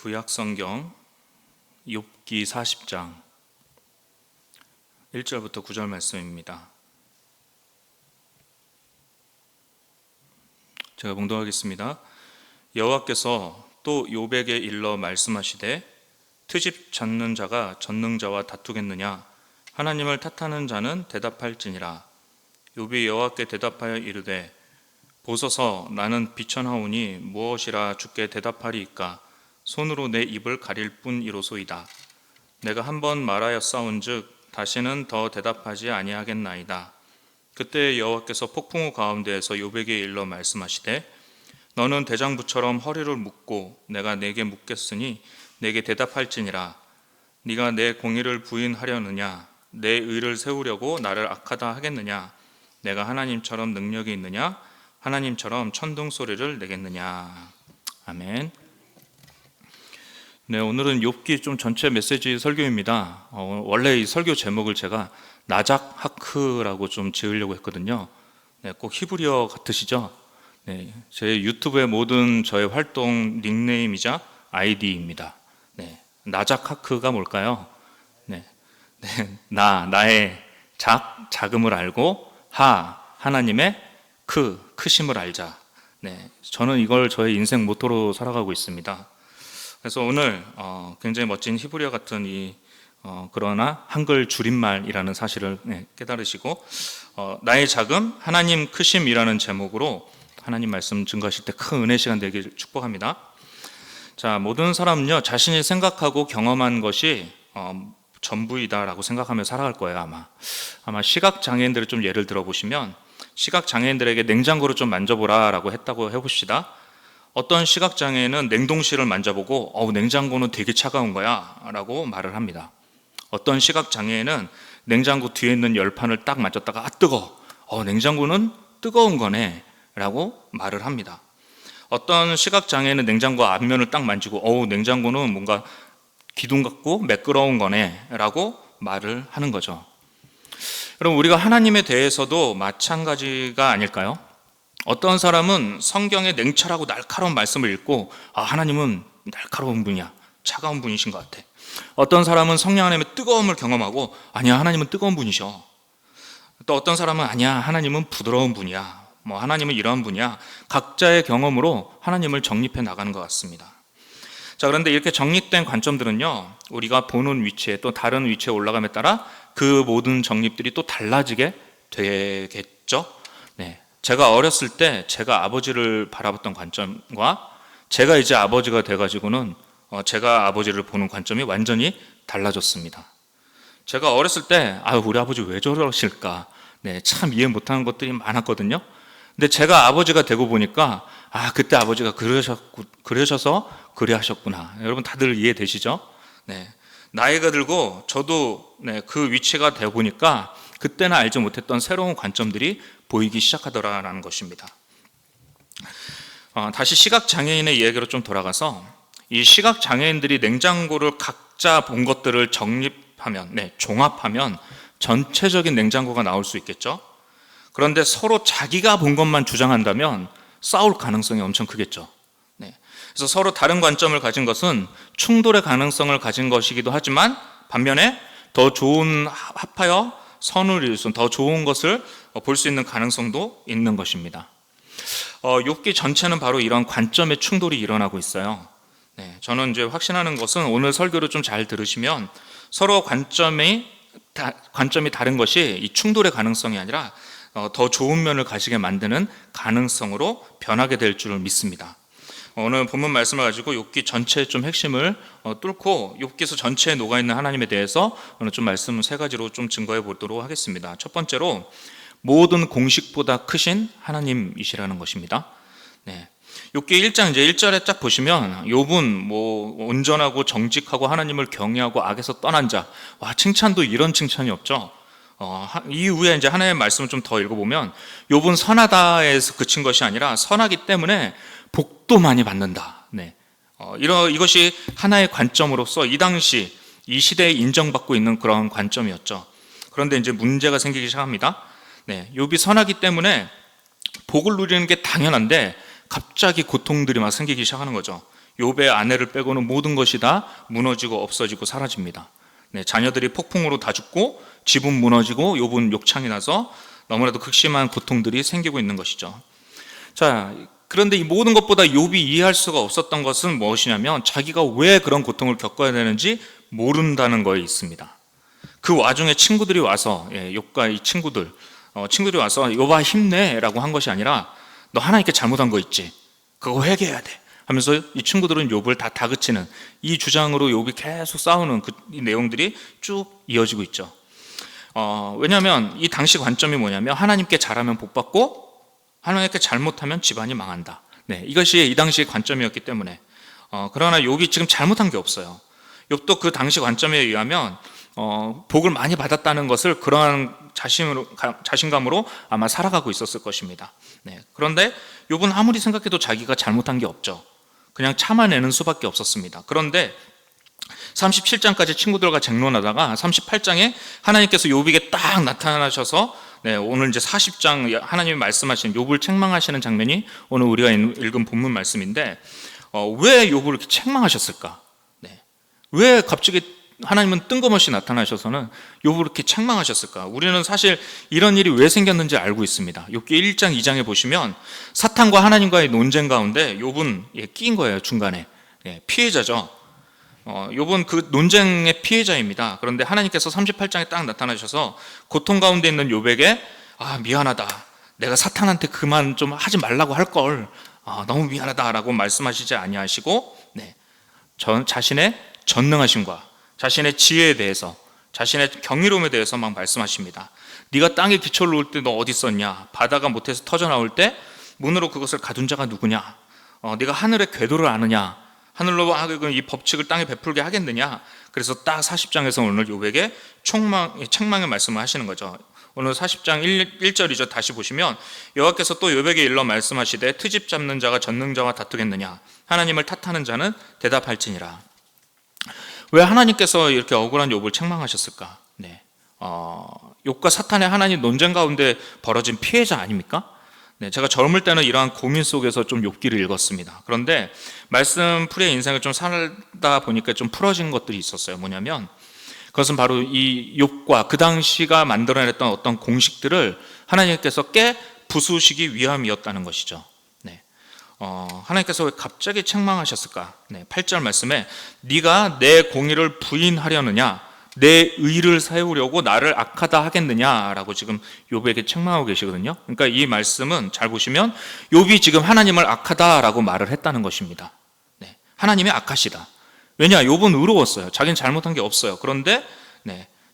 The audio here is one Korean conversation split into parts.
구약성경 욥기 40장 1절부터 9절 말씀입니다. 제가 봉독하겠습니다. 여호와께서 또 욥에게 일러 말씀하시되 트집 잡는 자가 전능자와 다투겠느냐? 하나님을 탓하는 자는 대답할지니라. 욥이 여호와께 대답하여 이르되 보소서, 나는 비천하오니 무엇이라 주께 대답하리이까? 손으로 내 입을 가릴 뿐이로소이다. 내가 한번 말하였사온즉 다시는 더 대답하지 아니하겠나이다. 그때 여호와께서 폭풍우 가운데에서 욥에게 일러 말씀하시되 너는 대장부처럼 허리를 묶고 내가 내게 묻겠으니 내게 대답할지니라. 네가 내 공의를 부인하려느냐? 내 의를 세우려고 나를 악하다 하겠느냐? 내가 하나님처럼 능력이 있느냐? 하나님처럼 천둥 소리를 내겠느냐? 아멘. 네, 오늘은 욥기 좀 전체 메시지 설교입니다. 원래 이 설교 제목을 제가 나작 하크라고 좀 지으려고 했거든요. 네, 꼭 히브리어 같으시죠? 네, 제 유튜브의 모든 저의 활동 닉네임이자 아이디입니다. 네, 나작 하크가 뭘까요? 네, 나의 작음을 알고 하나님의 크심을 알자. 네, 저는 이걸 저의 인생 모토로 살아가고 있습니다. 그래서 오늘 굉장히 멋진 히브리어 같은 그러나 한글 줄임말이라는 사실을 깨달으시고 나의 자금 하나님 크심이라는 제목으로 하나님 말씀 증거하실 때 큰 은혜 시간 되길 축복합니다. 자, 모든 사람은요 자신이 생각하고 경험한 것이 전부이다라고 생각하며 살아갈 거예요. 아마 시각 장애인들을 좀 예를 들어보시면 시각 장애인들에게 냉장고를 좀 만져보라라고 했다고 해봅시다. 어떤 시각장애인은 냉동실을 만져보고 냉장고는 되게 차가운 거야 라고 말을 합니다. 어떤 시각장애인은 냉장고 뒤에 있는 열판을 딱 만졌다가 뜨거워, 냉장고는 뜨거운 거네 라고 말을 합니다. 어떤 시각장애인은 냉장고 앞면을 딱 만지고 냉장고는 뭔가 기둥 같고 매끄러운 거네 라고 말을 하는 거죠. 여러분, 우리가 하나님에 대해서도 마찬가지가 아닐까요? 어떤 사람은 성경의 냉철하고 날카로운 말씀을 읽고 하나님은 날카로운 분이야, 차가운 분이신 것 같아. 어떤 사람은 성령 안에 뜨거움을 경험하고 아니야, 하나님은 뜨거운 분이셔. 또 어떤 사람은 아니야, 하나님은 부드러운 분이야, 하나님은 이러한 분이야. 각자의 경험으로 하나님을 정립해 나가는 것 같습니다. 자, 그런데 이렇게 정립된 관점들은요 우리가 보는 위치에 또 다른 위치에 올라감에 따라 그 모든 정립들이 또 달라지게 되겠죠. 네. 제가 어렸을 때 제가 아버지를 바라봤던 관점과 제가 이제 아버지가 돼가지고는 제가 아버지를 보는 관점이 완전히 달라졌습니다. 제가 어렸을 때 우리 아버지 왜 저러실까? 네, 참 이해 못하는 것들이 많았거든요. 근데 제가 아버지가 되고 보니까 그때 아버지가 그러셔서 그래 하셨구나. 여러분 다들 이해되시죠? 네, 나이가 들고 저도 그 위치가 되어 보니까 그때는 알지 못했던 새로운 관점들이 보이기 시작하더라라는 것입니다. 다시 시각장애인의 이야기로 좀 돌아가서 이 시각장애인들이 냉장고를 각자 본 것들을 종합하면 전체적인 냉장고가 나올 수 있겠죠. 그런데 서로 자기가 본 것만 주장한다면 싸울 가능성이 엄청 크겠죠. 그래서 서로 다른 관점을 가진 것은 충돌의 가능성을 가진 것이기도 하지만 반면에 더 좋은 합하여 선을 이룰 수, 더 좋은 것을 볼 수 있는 가능성도 있는 것입니다. 욥기 전체는 바로 이런 관점의 충돌이 일어나고 있어요. 저는 이제 확신하는 것은 오늘 설교를 좀 잘 들으시면 서로 관점이 다른 것이 이 충돌의 가능성이 아니라 더 좋은 면을 가지게 만드는 가능성으로 변하게 될 줄을 믿습니다. 오늘 본문 말씀을 가지고 욥기 전체의 좀 핵심을 뚫고 욥기서 전체에 녹아있는 하나님에 대해서 오늘 좀 말씀을 세 가지로 좀 증거해 보도록 하겠습니다. 첫 번째로 모든 공식보다 크신 하나님이시라는 것입니다. 욥기 1장 이제 1절에 쫙 보시면 욥은 온전하고 정직하고 하나님을 경외하고 악에서 떠난 자. 칭찬도 이런 칭찬이 없죠. 이후에 이제 하나님의 말씀을 좀 더 읽어보면 욥은 선하다에서 그친 것이 아니라 선하기 때문에 복도 많이 받는다. 이것이 하나의 관점으로서 이 당시 이 시대에 인정받고 있는 그런 관점이었죠. 그런데 이제 문제가 생기기 시작합니다. 욥이 선하기 때문에 복을 누리는 게 당연한데 갑자기 고통들이 막 생기기 시작하는 거죠. 욥의 아내를 빼고는 모든 것이 다 무너지고 없어지고 사라집니다. 네, 자녀들이 폭풍으로 다 죽고 집은 무너지고 욥은 욕창이 나서 너무나도 극심한 고통들이 생기고 있는 것이죠. 자, 그런데 이 모든 것보다 욥이 이해할 수가 없었던 것은 무엇이냐면 자기가 왜 그런 고통을 겪어야 되는지 모른다는 거에 있습니다. 그 와중에 친구들이 와서 욥과 이 친구들이 와서 욥아 힘내라고 한 것이 아니라 너 하나님께 잘못한 거 있지? 그거 회개해야 돼 하면서 이 친구들은 욥을 다 다그치는 이 주장으로 욥이 계속 싸우는 이 내용들이 쭉 이어지고 있죠. 왜냐하면 이 당시 관점이 뭐냐면 하나님께 잘하면 복받고 하나님께 잘못하면 집안이 망한다. 네, 이것이 이 당시의 관점이었기 때문에 그러나 욥이 지금 잘못한 게 없어요. 욥도 그 당시 관점에 의하면 복을 많이 받았다는 것을 그러한 자신감으로 아마 살아가고 있었을 것입니다. 네, 그런데 욥은 아무리 생각해도 자기가 잘못한 게 없죠. 그냥 참아내는 수밖에 없었습니다. 그런데 37장까지 친구들과 쟁론하다가 38장에 하나님께서 욥에게 딱 나타나셔서 오늘 이제 40장 하나님이 말씀하신 욥을 책망하시는 장면이 오늘 우리가 읽은 본문 말씀인데 왜 욥을 이렇게 책망하셨을까? 왜 갑자기 하나님은 뜬금없이 나타나셔서는 욥을 이렇게 책망하셨을까? 우리는 사실 이런 일이 왜 생겼는지 알고 있습니다. 욥기 1장 2장에 보시면 사탄과 하나님과의 논쟁 가운데 욥은 끼인 거예요. 중간에 피해자죠. 욥은 그 논쟁의 피해자입니다. 그런데 하나님께서 38장에 딱 나타나셔서 고통 가운데 있는 욥에게 미안하다. 내가 사탄한테 그만 좀 하지 말라고 할걸. 너무 미안하다라고 말씀하시지 아니하시고 자신의 전능하심과 자신의 지혜에 대해서 자신의 경이로움에 대해서 막 말씀하십니다. 네가 땅에 기초를 놓을 때 너 어디 있었냐? 바다가 못해서 터져나올 때 문으로 그것을 가둔 자가 누구냐? 네가 하늘의 궤도를 아느냐? 하늘로 이 법칙을 땅에 베풀게 하겠느냐? 그래서 딱 40장에서 오늘 욥에게 책망의 말씀을 하시는 거죠. 오늘 40장 1절이죠. 다시 보시면 여호와께서 또 욥에게 일러 말씀하시되 트집 잡는 자가 전능자와 다투겠느냐? 하나님을 탓하는 자는 대답할지니라. 왜 하나님께서 이렇게 억울한 욥을 책망하셨을까? 욥과 사탄의 하나님 논쟁 가운데 벌어진 피해자 아닙니까? 제가 젊을 때는 이러한 고민 속에서 좀 욥기를 읽었습니다. 그런데 말씀풀이의 인생을 좀 살다 보니까 좀 풀어진 것들이 있었어요. 뭐냐면 그것은 바로 이 욥과 그 당시가 만들어냈던 어떤 공식들을 하나님께서 깨 부수시기 위함이었다는 것이죠. 하나님께서 왜 갑자기 책망하셨을까? 8절 말씀에 네가 내 공의를 부인하려느냐? 내 의를 세우려고 나를 악하다 하겠느냐라고 지금 욥에게 책망하고 계시거든요. 그러니까 이 말씀은 잘 보시면 욥이 지금 하나님을 악하다라고 말을 했다는 것입니다. 하나님이 악하시다. 왜냐? 욥은 의로웠어요. 자기는 잘못한 게 없어요. 그런데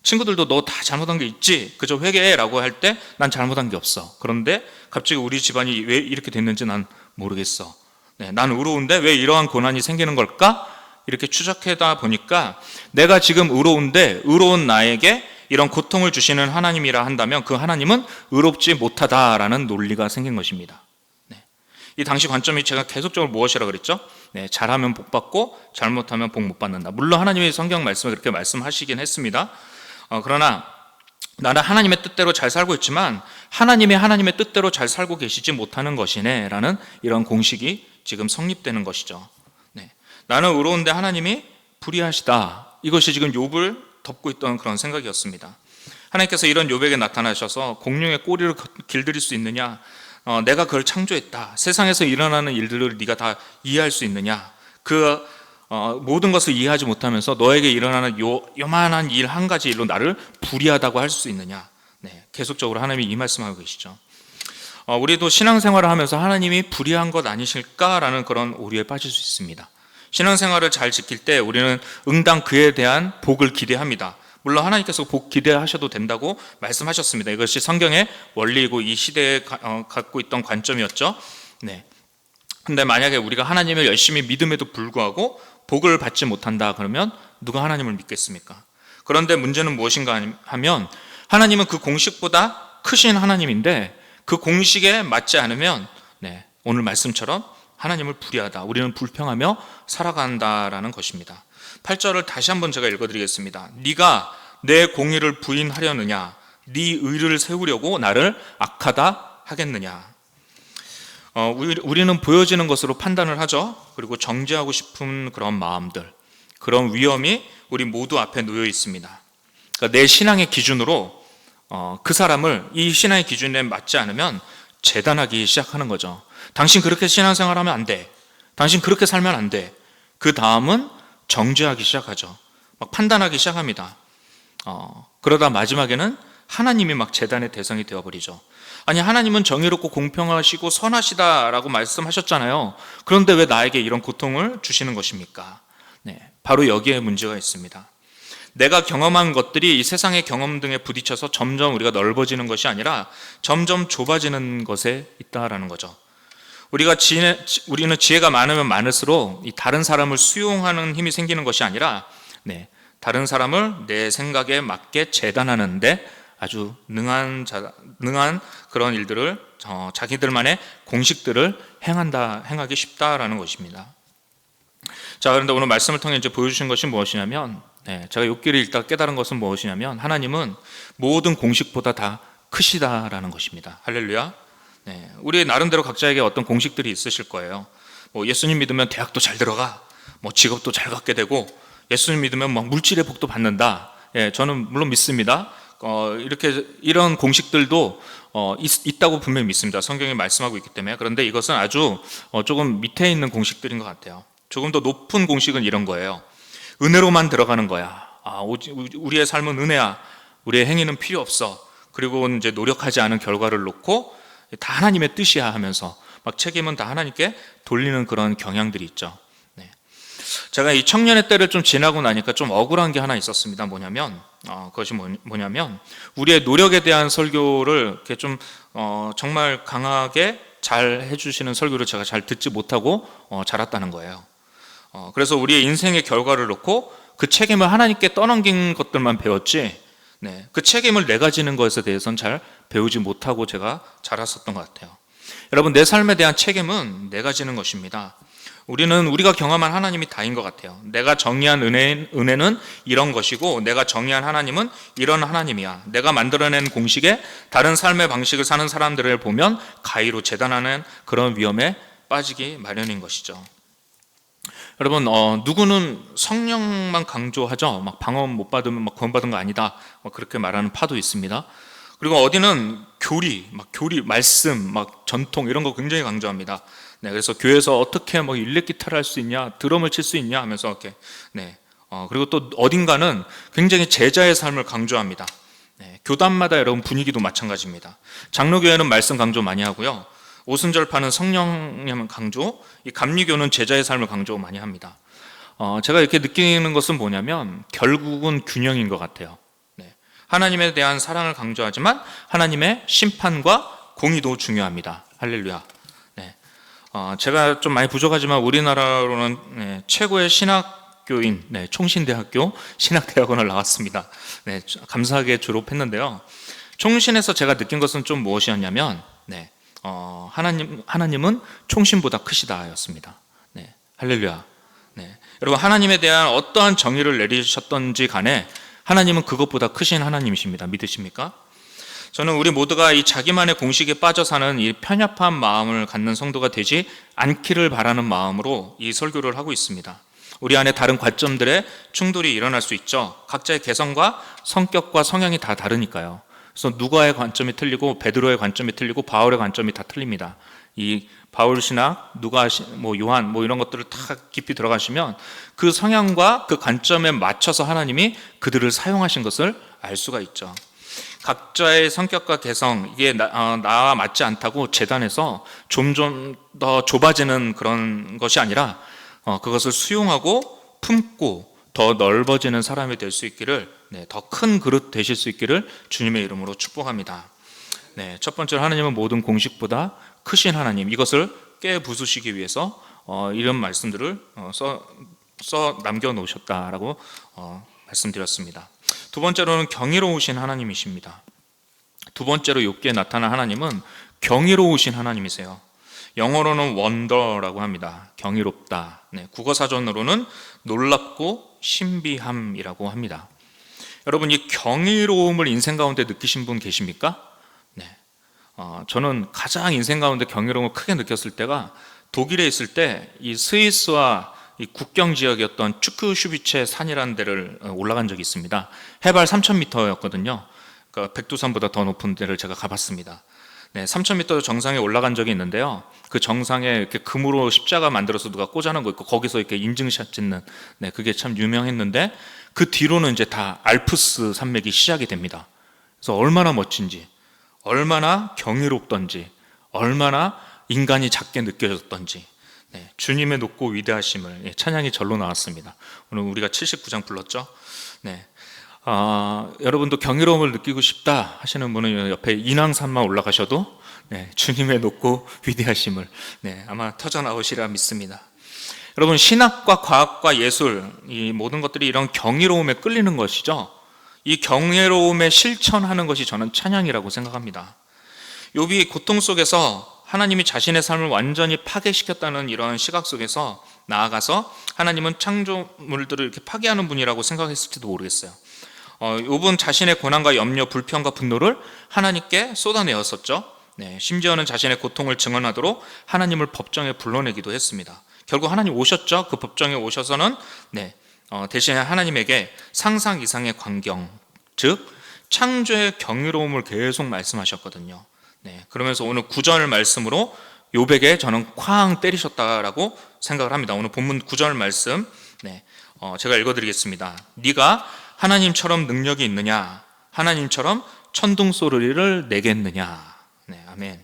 친구들도 너 다 잘못한 게 있지? 그저 회개해라고 할 때 난 잘못한 게 없어. 그런데 갑자기 우리 집안이 왜 이렇게 됐는지 난 모르겠어. 난 의로운데 왜 이러한 고난이 생기는 걸까? 이렇게 추적하다 보니까 내가 지금 의로운데 의로운 나에게 이런 고통을 주시는 하나님이라 한다면 그 하나님은 의롭지 못하다라는 논리가 생긴 것입니다. 이 당시 관점이 제가 계속적으로 무엇이라 그랬죠? 잘하면 복 받고 잘못하면 복 못 받는다. 물론 하나님의 성경 말씀을 그렇게 말씀하시긴 했습니다. 그러나 나는 하나님의 뜻대로 잘 살고 있지만 하나님의 뜻대로 잘 살고 계시지 못하는 것이네 라는 이런 공식이 지금 성립되는 것이죠. 나는 의로운데 하나님이 불의하시다. 이것이 지금 욥을 덮고 있던 그런 생각이었습니다. 하나님께서 이런 욥에게 나타나셔서 공룡의 꼬리를 길들일 수 있느냐? 내가 그걸 창조했다. 세상에서 일어나는 일들을 네가 다 이해할 수 있느냐? 모든 것을 이해하지 못하면서 너에게 일어나는 요만한 일 한 가지 일로 나를 불의하다고 할 수 있느냐? 계속적으로 하나님이 이 말씀하고 계시죠. 우리도 신앙생활을 하면서 하나님이 불의한 것 아니실까라는 그런 오류에 빠질 수 있습니다. 신앙생활을 잘 지킬 때 우리는 응당 그에 대한 복을 기대합니다. 물론 하나님께서 복 기대하셔도 된다고 말씀하셨습니다. 이것이 성경의 원리이고 이 시대에 갖고 있던 관점이었죠. 근데 만약에 우리가 하나님을 열심히 믿음에도 불구하고 복을 받지 못한다 그러면 누가 하나님을 믿겠습니까? 그런데 문제는 무엇인가 하면 하나님은 그 공식보다 크신 하나님인데 그 공식에 맞지 않으면 오늘 말씀처럼 하나님을 불의하다. 우리는 불평하며 살아간다라는 것입니다. 8절을 다시 한번 제가 읽어드리겠습니다. 네가 내 공의를 부인하려느냐? 네 의를 세우려고 나를 악하다 하겠느냐? 우리는 보여지는 것으로 판단을 하죠. 그리고 정죄하고 싶은 그런 마음들, 그런 위험이 우리 모두 앞에 놓여 있습니다. 그러니까 내 신앙의 기준으로 그 사람을 이 신앙의 기준에 맞지 않으면 재단하기 시작하는 거죠. 당신 그렇게 신앙생활하면 안 돼. 당신 그렇게 살면 안 돼. 그 다음은 정죄하기 시작하죠. 막 판단하기 시작합니다. 그러다 마지막에는 하나님이 막 재단의 대상이 되어버리죠. 아니, 하나님은 정의롭고 공평하시고 선하시다라고 말씀하셨잖아요. 그런데 왜 나에게 이런 고통을 주시는 것입니까? 네, 바로 여기에 문제가 있습니다. 내가 경험한 것들이 이 세상의 경험 등에 부딪혀서 점점 우리가 넓어지는 것이 아니라 점점 좁아지는 것에 있다라는 거죠. 우리는 지혜가 많으면 많을수록 이 다른 사람을 수용하는 힘이 생기는 것이 아니라, 다른 사람을 내 생각에 맞게 재단하는데 아주 능한 그런 일들을, 자기들만의 공식들을 행하기 쉽다라는 것입니다. 자, 그런데 오늘 말씀을 통해 이제 보여주신 것이 무엇이냐면, 제가 욥기를 읽다 깨달은 것은 무엇이냐면, 하나님은 모든 공식보다 다 크시다라는 것입니다. 할렐루야. 우리 나름대로 각자에게 어떤 공식들이 있으실 거예요. 예수님 믿으면 대학도 잘 들어가, 직업도 잘 갖게 되고, 예수님 믿으면 막 물질의 복도 받는다. 저는 물론 믿습니다. 이런 공식들도 있다고 분명히 믿습니다. 성경이 말씀하고 있기 때문에. 그런데 이것은 아주 조금 밑에 있는 공식들인 것 같아요. 조금 더 높은 공식은 이런 거예요. 은혜로만 들어가는 거야. 우리의 삶은 은혜야. 우리의 행위는 필요 없어. 그리고 이제 노력하지 않은 결과를 놓고 다 하나님의 뜻이야 하면서 막 책임은 다 하나님께 돌리는 그런 경향들이 있죠. 제가 이 청년의 때를 좀 지나고 나니까 좀 억울한 게 하나 있었습니다. 그것이 뭐냐면, 우리의 노력에 대한 설교를 이렇게 좀 정말 강하게 잘 해주시는 설교를 제가 잘 듣지 못하고 자랐다는 거예요. 그래서 우리의 인생의 결과를 놓고 그 책임을 하나님께 떠넘긴 것들만 배웠지, 그 책임을 내가 지는 것에 대해서는 잘 배우지 못하고 제가 자랐었던 것 같아요. 여러분, 내 삶에 대한 책임은 내가 지는 것입니다. 우리가 경험한 하나님이 다인 것 같아요. 내가 정의한 은혜는 이런 것이고, 내가 정의한 하나님은 이런 하나님이야. 내가 만들어낸 공식에 다른 삶의 방식을 사는 사람들을 보면 가히로 재단하는 그런 위험에 빠지기 마련인 것이죠. 여러분, 누구는 성령만 강조하죠. 막 방언 못 받으면 막 구원받은 거 아니다, 그렇게 말하는 파도 있습니다. 그리고 어디는 교리, 말씀, 전통 이런 거 굉장히 강조합니다. 그래서 교회에서 어떻게 일렉 기타를 할 수 있냐, 드럼을 칠 수 있냐 하면서 이렇게, 그리고 또 어딘가는 굉장히 제자의 삶을 강조합니다. 교단마다 여러분 분위기도 마찬가지입니다. 장로교회는 말씀 강조 많이 하고요. 오순절파는 성령님 강조, 이 감리교는 제자의 삶을 강조 많이 합니다. 제가 이렇게 느끼는 것은 뭐냐면, 결국은 균형인 것 같아요. 하나님에 대한 사랑을 강조하지만 하나님의 심판과 공의도 중요합니다. 할렐루야. 제가 좀 많이 부족하지만 우리나라로는 최고의 신학교인 총신대학교 신학대학원을 나왔습니다. 감사하게 졸업했는데요. 총신에서 제가 느낀 것은 좀 무엇이었냐면, 하나님은 총신보다 크시다였습니다. 할렐루야. 여러분, 하나님에 대한 어떠한 정의를 내리셨던지 간에 하나님은 그것보다 크신 하나님이십니다. 믿으십니까? 저는 우리 모두가 이 자기만의 공식에 빠져 사는 이 편협한 마음을 갖는 성도가 되지 않기를 바라는 마음으로 이 설교를 하고 있습니다. 우리 안에 다른 관점들의 충돌이 일어날 수 있죠. 각자의 개성과 성격과 성향이 다 다르니까요. 그래서 누가의 관점이 틀리고, 베드로의 관점이 틀리고, 바울의 관점이 다 틀립니다. 이 바울 신학, 누가, 요한, 이런 것들을 다 깊이 들어가시면 그 성향과 그 관점에 맞춰서 하나님이 그들을 사용하신 것을 알 수가 있죠. 각자의 성격과 개성, 이게 나와 맞지 않다고 재단해서 좀 더 좁아지는 그런 것이 아니라, 그것을 수용하고 품고 더 넓어지는 사람이 될 수 있기를, 더 큰 그릇 되실 수 있기를 주님의 이름으로 축복합니다. 첫 번째로, 하나님은 모든 공식보다 크신 하나님, 이것을 깨부수시기 위해서 이런 말씀들을 써 남겨놓으셨다라고 말씀드렸습니다. 두 번째로는 경이로우신 하나님이십니다. 두 번째로 욥기에 나타난 하나님은 경이로우신 하나님이세요. 영어로는 wonder라고 합니다. 경이롭다. 국어사전으로는 놀랍고 신비함이라고 합니다. 여러분, 이 경이로움을 인생 가운데 느끼신 분 계십니까? 저는 가장 인생 가운데 경이로움을 크게 느꼈을 때가 독일에 있을 때 이 스위스와 이 국경 지역이었던 츠크슈비체 산이라는 데를 올라간 적이 있습니다. 해발 3,000m였거든요. 그러니까 백두산보다 더 높은 데를 제가 가봤습니다. 네, 3,000m 정상에 올라간 적이 있는데요. 그 정상에 이렇게 금으로 십자가 만들어서 누가 꽂아놓은 거 있고 거기서 이렇게 인증샷 찍는, 네, 그게 참 유명했는데 그 뒤로는 이제 다 알프스 산맥이 시작이 됩니다. 그래서 얼마나 멋진지, 얼마나 경이롭던지, 얼마나 인간이 작게 느껴졌던지, 네, 주님의 높고 위대하심을 찬양이 절로 나왔습니다. 오늘 우리가 79장 불렀죠. 네. 여러분도 경이로움을 느끼고 싶다 하시는 분은 옆에 인왕산만 올라가셔도 네, 주님의 높고 위대하심을 네, 아마 터져 나오시리라 믿습니다. 여러분, 신학과 과학과 예술, 이 모든 것들이 이런 경이로움에 끌리는 것이죠. 이 경이로움에 실천하는 것이 저는 찬양이라고 생각합니다. 욥이 고통 속에서 하나님이 자신의 삶을 완전히 파괴시켰다는 이런 시각 속에서 나아가서 하나님은 창조물들을 이렇게 파괴하는 분이라고 생각했을지도 모르겠어요. 욥은 자신의 고난과 염려, 불평과 분노를 하나님께 쏟아내었었죠. 네, 심지어는 자신의 고통을 증언하도록 하나님을 법정에 불러내기도 했습니다. 결국 하나님 오셨죠. 그 법정에 오셔서는 네, 대신에 하나님에게 상상 이상의 광경, 즉 창조의 경이로움을 계속 말씀하셨거든요. 네, 그러면서 오늘 9절 말씀으로 욥에게 저는 쾅 때리셨다라고 생각을 합니다. 오늘 본문 9절 말씀, 네, 제가 읽어드리겠습니다. 네가 하나님처럼 능력이 있느냐? 하나님처럼 천둥 소리를 내겠느냐? 네, 아멘.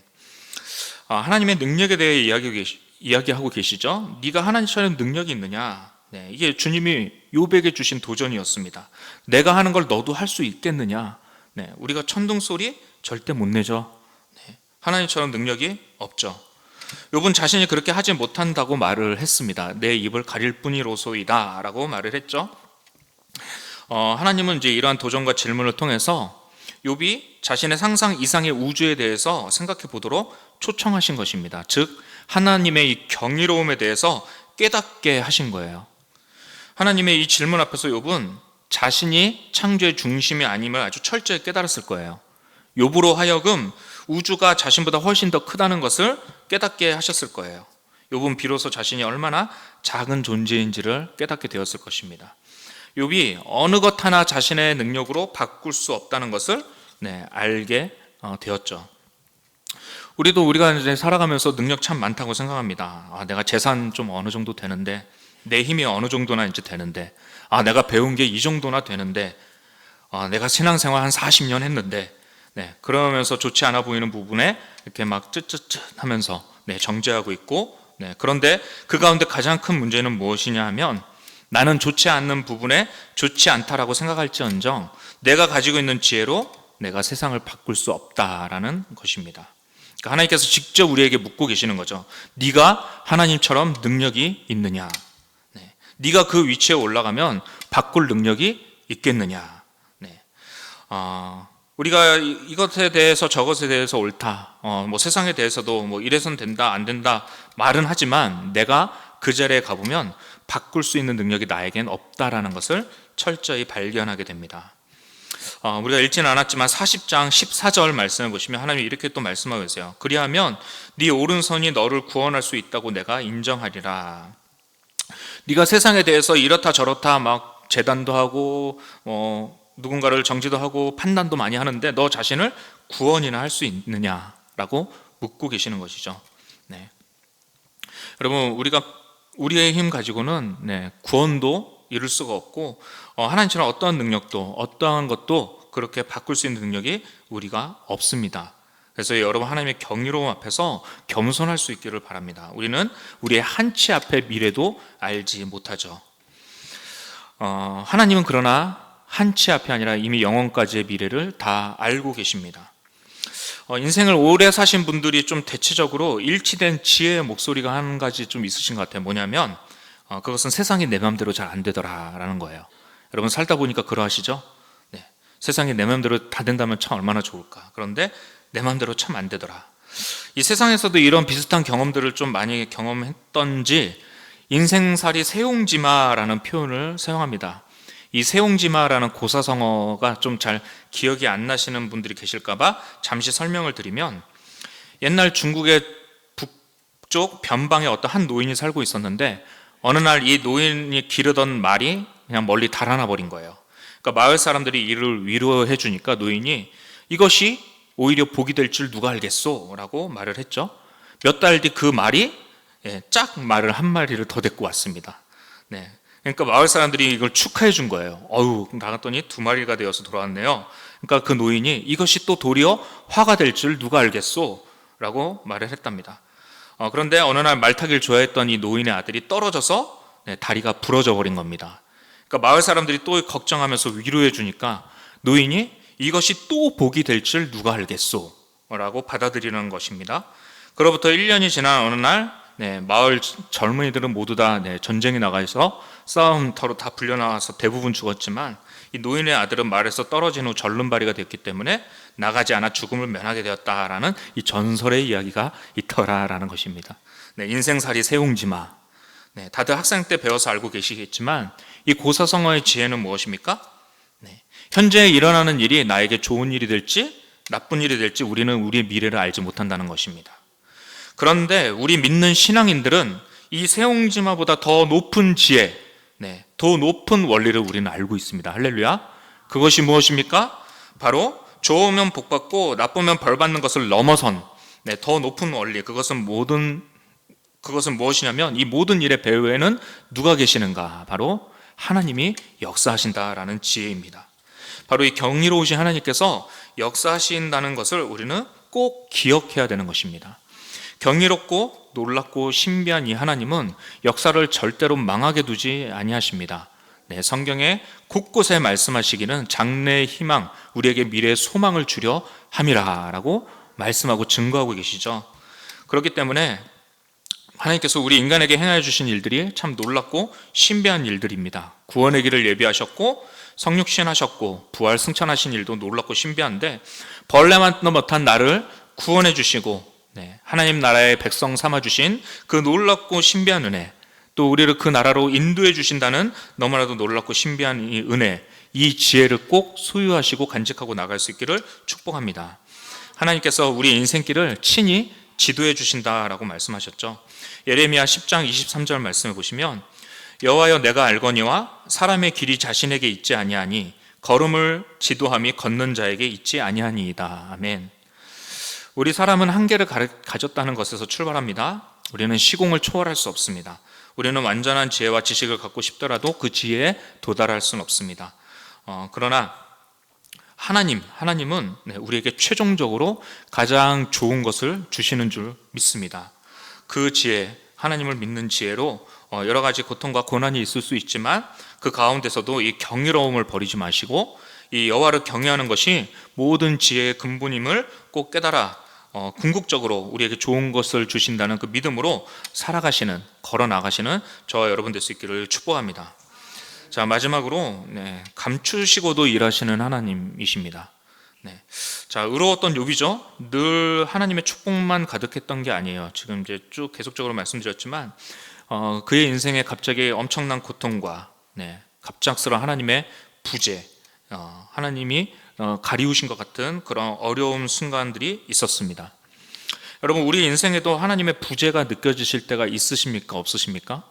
하나님의 능력에 대해 이야기하고 계시죠? 네가 하나님처럼 능력이 있느냐? 네, 이게 주님이 욥에게 주신 도전이었습니다. 내가 하는 걸 너도 할 수 있겠느냐? 네, 우리가 천둥 소리 절대 못 내죠. 네, 하나님처럼 능력이 없죠. 욥은 자신이 그렇게 하지 못한다고 말을 했습니다. 내 입을 가릴 뿐이로소이다라고 말을 했죠. 하나님은 이제 이러한 도전과 질문을 통해서 욥이 자신의 상상 이상의 우주에 대해서 생각해 보도록 초청하신 것입니다. 즉 하나님의 이 경이로움에 대해서 깨닫게 하신 거예요. 하나님의 이 질문 앞에서 욥은 자신이 창조의 중심이 아님을 아주 철저히 깨달았을 거예요. 욥으로 하여금 우주가 자신보다 훨씬 더 크다는 것을 깨닫게 하셨을 거예요. 욥은 비로소 자신이 얼마나 작은 존재인지를 깨닫게 되었을 것입니다. 욥이 어느 것 하나 자신의 능력으로 바꿀 수 없다는 것을 알게 되었죠. 우리가 이제 살아가면서 능력 참 많다고 생각합니다. 내가 재산 좀 어느 정도 되는데, 내 힘이 어느 정도나 이제 되는데, 내가 배운 게 이 정도나 되는데, 내가 신앙생활 한 40년 했는데, 그러면서 좋지 않아 보이는 부분에 이렇게 막 쯧쯧쯧 하면서 정죄하고 있고, 그런데 그 가운데 가장 큰 문제는 무엇이냐 하면 나는 좋지 않는 부분에 좋지 않다라고 생각할지언정 내가 가지고 있는 지혜로 내가 세상을 바꿀 수 없다라는 것입니다. 그러니까 하나님께서 직접 우리에게 묻고 계시는 거죠. 네가 하나님처럼 능력이 있느냐? 네가 그 위치에 올라가면 바꿀 능력이 있겠느냐? 우리가 이것에 대해서 저것에 대해서 옳다, 뭐 세상에 대해서도 뭐 이래선 된다 안 된다 말은 하지만 내가 그 자리에 가보면 바꿀 수 있는 능력이 나에겐 없다라는 것을 철저히 발견하게 됩니다. 우리가 읽지는 않았지만 40장 14절 말씀을 보시면 하나님이 이렇게 또 말씀하고 계세요. 그리하면 네 오른손이 너를 구원할 수 있다고 내가 인정하리라. 네가 세상에 대해서 이렇다 저렇다 막 재단도 하고 누군가를 정지도 하고 판단도 많이 하는데 너 자신을 구원이나 할 수 있느냐라고 묻고 계시는 것이죠. 여러분, 우리가 우리의 힘 가지고는 구원도 이룰 수가 없고 하나님처럼 어떠한 능력도 어떠한 것도 그렇게 바꿀 수 있는 능력이 우리가 없습니다. 그래서 여러분, 하나님의 경이로움 앞에서 겸손할 수 있기를 바랍니다. 우리는 우리의 한치 앞의 미래도 알지 못하죠. 하나님은 그러나 한치 앞이 아니라 이미 영원까지의 미래를 다 알고 계십니다. 인생을 오래 사신 분들이 좀 대체적으로 일치된 지혜의 목소리가 한 가지 좀 있으신 것 같아요. 뭐냐면 그것은 세상이 내 마음대로 잘 안 되더라라는 거예요. 여러분, 살다 보니까 그러하시죠? 세상이 내 마음대로 다 된다면 참 얼마나 좋을까. 그런데 내 마음대로 참 안 되더라. 이 세상에서도 이런 비슷한 경험들을 좀 많이 경험했던지 인생살이 세옹지마라는 표현을 사용합니다. 이 세옹지마라는 고사성어가 좀 잘 기억이 안 나시는 분들이 계실까봐 잠시 설명을 드리면, 옛날 중국의 북쪽 변방에 어떤 한 노인이 살고 있었는데 어느 날 이 노인이 기르던 말이 그냥 멀리 달아나 버린 거예요. 그러니까 마을 사람들이 이를 위로해 주니까 노인이 이것이 오히려 복이 될 줄 누가 알겠소? 라고 말을 했죠. 몇 달 뒤 그 말이 짝 말을 한 마리를 더 데리고 왔습니다. 네. 그러니까 마을 사람들이 이걸 축하해 준 거예요. 어우, 나갔더니 2마리가 되어서 돌아왔네요. 그러니까 그 노인이 이것이 또 도리어 화가 될 줄 누가 알겠소? 라고 말을 했답니다. 그런데 어느 날 말타기를 좋아했던 이 노인의 아들이 떨어져서 다리가 부러져 버린 겁니다. 그러니까 마을 사람들이 또 걱정하면서 위로해 주니까 노인이 이것이 또 복이 될 줄 누가 알겠소? 라고 받아들이는 것입니다. 그로부터 1년이 지난 어느 날 마을 젊은이들은 모두 다 전쟁에 나가서 싸움터로 다 불려나와서 대부분 죽었지만 이 노인의 아들은 말에서 떨어진 후 절름발이가 됐기 때문에 나가지 않아 죽음을 면하게 되었다라는 이 전설의 이야기가 있더라라는 것입니다. 인생살이 세옹지마. 다들 학생 때 배워서 알고 계시겠지만 이 고사성어의 지혜는 무엇입니까? 현재 일어나는 일이 나에게 좋은 일이 될지 나쁜 일이 될지 우리는 우리의 미래를 알지 못한다는 것입니다. 그런데 우리 믿는 신앙인들은 이 세옹지마보다 더 높은 지혜, 더 높은 원리를 우리는 알고 있습니다. 할렐루야. 그것이 무엇입니까? 바로 좋으면 복받고 나쁘면 벌받는 것을 넘어선 더 높은 원리, 그것은 무엇이냐면 이 모든 일의 배후에는 누가 계시는가? 바로 하나님이 역사하신다라는 지혜입니다. 바로 이 경이로우신 하나님께서 역사하신다는 것을 우리는 꼭 기억해야 되는 것입니다. 경이롭고 놀랍고 신비한 이 하나님은 역사를 절대로 망하게 두지 아니하십니다. 성경에 곳곳에 말씀하시기는 장래의 희망, 우리에게 미래의 소망을 주려 함이라 라고 말씀하고 증거하고 계시죠. 그렇기 때문에 하나님께서 우리 인간에게 행하여 주신 일들이 참 놀랍고 신비한 일들입니다. 구원의 길을 예비하셨고 성육신 하셨고 부활 승천하신 일도 놀랍고 신비한데 벌레만 못한 나를 구원해 주시고 하나님 나라의 백성 삼아주신 그 놀랍고 신비한 은혜, 또 우리를 그 나라로 인도해 주신다는 너무나도 놀랍고 신비한 이 은혜, 이 지혜를 꼭 소유하시고 간직하고 나갈 수 있기를 축복합니다. 하나님께서 우리 인생길을 친히 지도해 주신다라고 말씀하셨죠. 예레미야 10장 23절 말씀을 보시면 여호와여 내가 알거니와 사람의 길이 자신에게 있지 아니하니 걸음을 지도함이 걷는 자에게 있지 아니하니이다. 아멘. 우리 사람은 한계를 가졌다는 것에서 출발합니다. 우리는 시공을 초월할 수 없습니다. 우리는 완전한 지혜와 지식을 갖고 싶더라도 그 지혜에 도달할 수는 없습니다. 그러나 하나님은 우리에게 최종적으로 가장 좋은 것을 주시는 줄 믿습니다. 그 지혜, 하나님을 믿는 지혜로 여러 가지 고통과 고난이 있을 수 있지만 그 가운데서도 이 경이로움을 버리지 마시고 이 여호와를 경외하는 것이 모든 지혜의 근본임을 꼭 깨달아 궁극적으로 우리에게 좋은 것을 주신다는 그 믿음으로 살아가시는, 걸어 나가시는 저와 여러분 될 수 있기를 축복합니다. 자, 마지막으로 감추시고도 일하시는 하나님이십니다. 자, 의로웠던 욥이죠. 늘 하나님의 축복만 가득했던 게 아니에요. 지금 이제 쭉 계속적으로 말씀드렸지만 그의 인생에 갑자기 엄청난 고통과 갑작스러운 하나님의 부재, 하나님이 가리우신 것 같은 그런 어려운 순간들이 있었습니다. 여러분, 우리 인생에도 하나님의 부재가 느껴지실 때가 있으십니까? 없으십니까?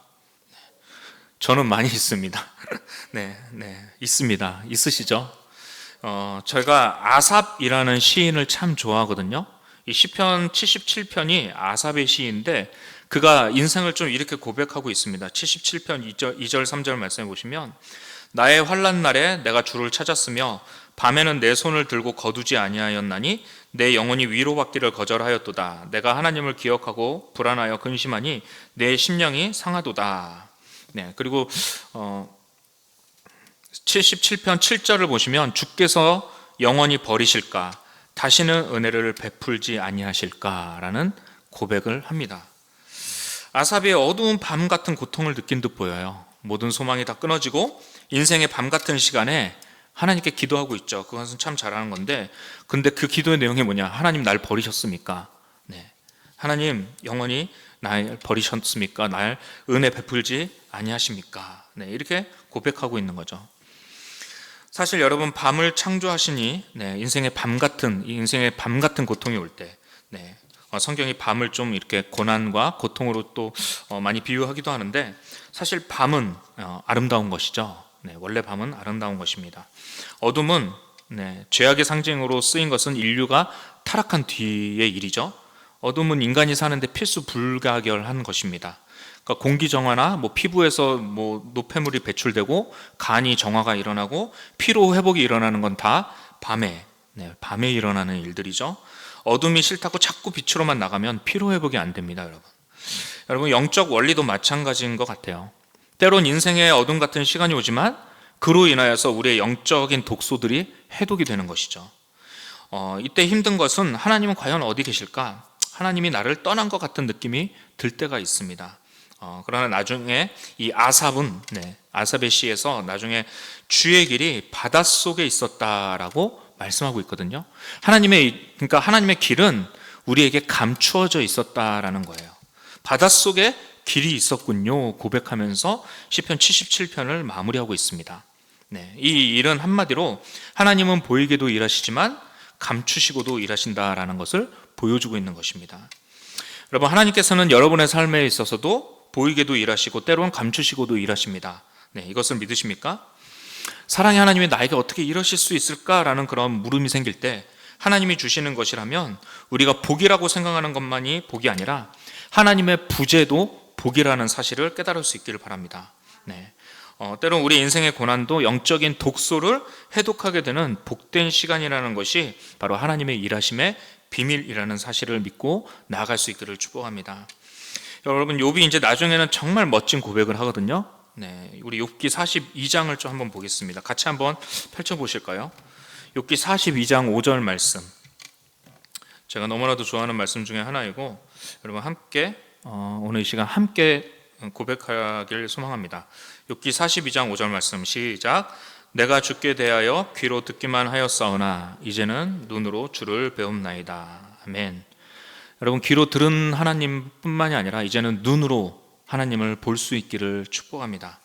저는 많이 있습니다. 있습니다. 있으시죠? 저희가 아삽이라는 시인을 참 좋아하거든요. 이 시편 77편이 아삽의 시인데 그가 인생을 좀 이렇게 고백하고 있습니다. 77편 2절 3절 말씀해 보시면 나의 환난 날에 내가 주를 찾았으며 밤에는 내 손을 들고 거두지 아니하였나니 내 영혼이 위로받기를 거절하였도다. 내가 하나님을 기억하고 불안하여 근심하니 내 심령이 상하도다. 그리고 77편 7절을 보시면 주께서 영원히 버리실까 다시는 은혜를 베풀지 아니하실까라는 고백을 합니다. 아삽이 어두운 밤 같은 고통을 느낀 듯 보여요. 모든 소망이 다 끊어지고 인생의 밤 같은 시간에 하나님께 기도하고 있죠. 그것은 참 잘하는 건데, 근데 그 기도의 내용이 뭐냐? 하나님 날 버리셨습니까? 하나님 영원히 날 버리셨습니까? 날 은혜 베풀지 아니하십니까? 이렇게 고백하고 있는 거죠. 사실 여러분, 밤을 창조하시니 인생의 밤 같은 고통이 올 때 성경이 밤을 좀 이렇게 고난과 고통으로 또 많이 비유하기도 하는데, 사실 밤은 아름다운 것이죠. 네, 원래 밤은 아름다운 것입니다. 어둠은 죄악의 상징으로 쓰인 것은 인류가 타락한 뒤의 일이죠. 어둠은 인간이 사는데 필수 불가결한 것입니다. 그러니까 공기 정화나 피부에서 노폐물이 배출되고 간이 정화가 일어나고 피로 회복이 일어나는 건 다 밤에 일어나는 일들이죠. 어둠이 싫다고 자꾸 빛으로만 나가면 피로 회복이 안 됩니다, 여러분. 여러분, 영적 원리도 마찬가지인 것 같아요. 때론 인생에 어둠 같은 시간이 오지만 그로 인하여서 우리의 영적인 독소들이 해독이 되는 것이죠. 이때 힘든 것은 하나님은 과연 어디 계실까? 하나님이 나를 떠난 것 같은 느낌이 들 때가 있습니다. 그러나 나중에 이 아삽의 시에서 나중에 주의 길이 바닷속에 있었다라고 말씀하고 있거든요. 그러니까 하나님의 길은 우리에게 감추어져 있었다라는 거예요. 바닷속에 길이 있었군요 고백하면서 시편 77편을 마무리하고 있습니다. 이 일은 한마디로 하나님은 보이게도 일하시지만 감추시고도 일하신다라는 것을 보여주고 있는 것입니다. 여러분, 하나님께서는 여러분의 삶에 있어서도 보이게도 일하시고 때로는 감추시고도 일하십니다. 이것을 믿으십니까? 사랑의 하나님이 나에게 어떻게 이러실 수 있을까라는 그런 물음이 생길 때 하나님이 주시는 것이라면 우리가 복이라고 생각하는 것만이 복이 아니라 하나님의 부재도 복이라는 사실을 깨달을 수 있기를 바랍니다. 때론 우리 인생의 고난도 영적인 독소를 해독하게 되는 복된 시간이라는 것이 바로 하나님의 일하심의 비밀이라는 사실을 믿고 나아갈 수 있기를 축복합니다. 여러분, 욥이 이제 나중에는 정말 멋진 고백을 하거든요. 우리 욥기 42장을 좀 한번 보겠습니다. 같이 한번 펼쳐보실까요? 욥기 42장 5절 말씀, 제가 너무나도 좋아하는 말씀 중에 하나이고 여러분 함께 오늘 이 시간 함께 고백하길 소망합니다. 욥기 42장 5절 말씀 시작. 내가 주께 대하여 귀로 듣기만 하였사오나 이제는 눈으로 주를 배움나이다. 아멘. 여러분, 귀로 들은 하나님뿐만이 아니라 이제는 눈으로 하나님을 볼 수 있기를 축복합니다.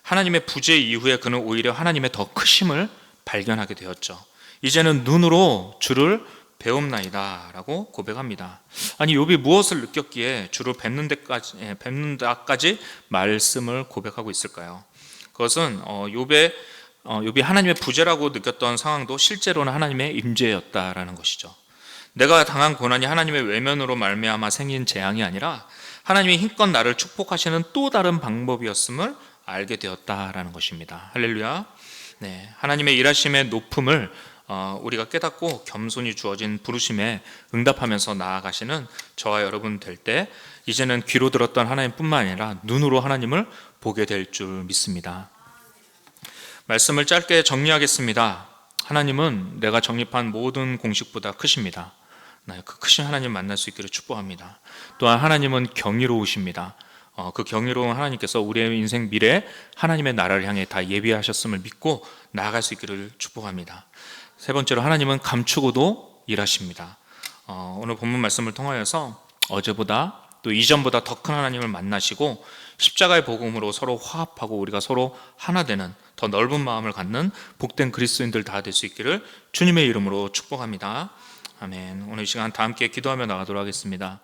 하나님의 부재 이후에 그는 오히려 하나님의 더 크심을 발견하게 되었죠. 이제는 눈으로 주를 배움나이다 라고 고백합니다. 아니, 욥이 무엇을 느꼈기에 주를 뵙는다까지 말씀을 고백하고 있을까요? 그것은 욥이 하나님의 부재라고 느꼈던 상황도 실제로는 하나님의 임재였다라는 것이죠. 내가 당한 고난이 하나님의 외면으로 말미암아 생긴 재앙이 아니라 하나님이 힘껏 나를 축복하시는 또 다른 방법이었음을 알게 되었다라는 것입니다. 할렐루야. 하나님의 일하심의 높음을 우리가 깨닫고 겸손히 주어진 부르심에 응답하면서 나아가시는 저와 여러분 될 때 이제는 귀로 들었던 하나님뿐만 아니라 눈으로 하나님을 보게 될 줄 믿습니다. 말씀을 짧게 정리하겠습니다. 하나님은 내가 정립한 모든 공식보다 크십니다. 그 크신 하나님 만날 수 있기를 축복합니다. 또한 하나님은 경이로우십니다. 그 경이로운 하나님께서 우리의 인생 미래 하나님의 나라를 향해 다 예비하셨음을 믿고 나아갈 수 있기를 축복합니다. 세 번째로, 하나님은 감추고도 일하십니다. 오늘 본문 말씀을 통하여서 어제보다 또 이전보다 더 큰 하나님을 만나시고 십자가의 복음으로 서로 화합하고 우리가 서로 하나 되는 더 넓은 마음을 갖는 복된 그리스도인들 다 될 수 있기를 주님의 이름으로 축복합니다. 아멘. 오늘 이 시간 다 함께 기도하며 나가도록 하겠습니다.